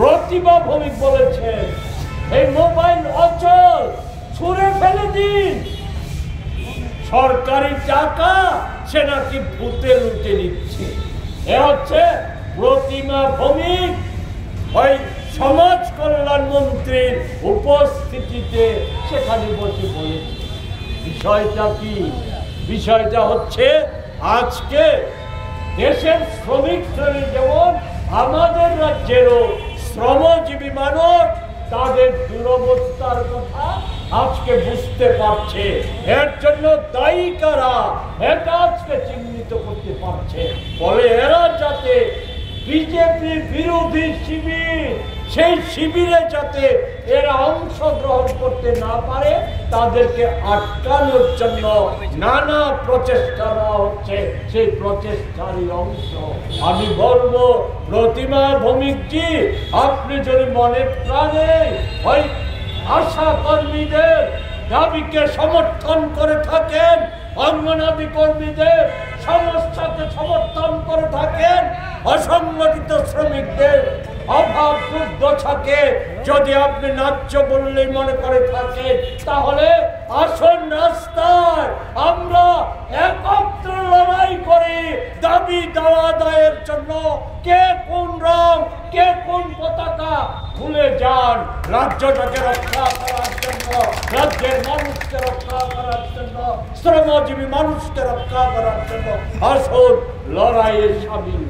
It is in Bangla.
প্রতিমা ভৌমিক বলেছেন এই মোবাইল অচল, ছুঁড়ে ফেলে দিন। সরকারি টাকা সে নাকি ভূতে লুটে নিচ্ছে। এ হচ্ছে প্রতিমা ভৌমিক ওই সমাজ কল্যাণ মন্ত্রীর উপস্থিতিতে সেখানে বসে বলেছে। বিষয়টা কি? বিষয়টা হচ্ছে আজকে দেশের শ্রমিক শ্রেণী যেমন আমাদের রাজ্যেরও শ্রমজীবী মানুষ তাদের দুরবস্থার কথা আজকে বুঝতে পারছে। এর জন্য দায়ী কারা এটা আজকে চিহ্নিত করতে পারছে। ফলে এরা যাতে বিজেপি বিরোধী শিবির, সেই শিবিরে যাতে এরা অংশগ্রহণ করতে না পারে তাদেরকে আটকানোর জন্য নানা প্রচেষ্টা নেওয়া হচ্ছে। সেই প্রচেষ্টারই অংশ। আমি বলবো প্রতিমা ভৌমিকজি, আপনি যদি মনে প্রাণে ওই আশা কর্মীদের দাবিকে সমর্থন করে থাকেন, অঙ্গনাদি কর্মীদের সমস্যাকে সমর্থন করে থাকেন, অসংগঠিত শ্রমিকদের অভাব দুর্দশাকে যদি আপনি ন্যায্য বললেই মনে করে থাকেন, তাহলে আসল রাস্তায় আমরা একত্র লড়াই করি দাবি দাওয়া আদায়ের জন্য। কে কোন রং, কে কোন পতাকা ভুলে যান। রাজ্যটাকে রক্ষা করার জন্য, রাজ্যের মানুষকে রক্ষা করার জন্য, শ্রমজীবী মানুষকে রক্ষা করার জন্য আসল লড়াইয়ে সামিল।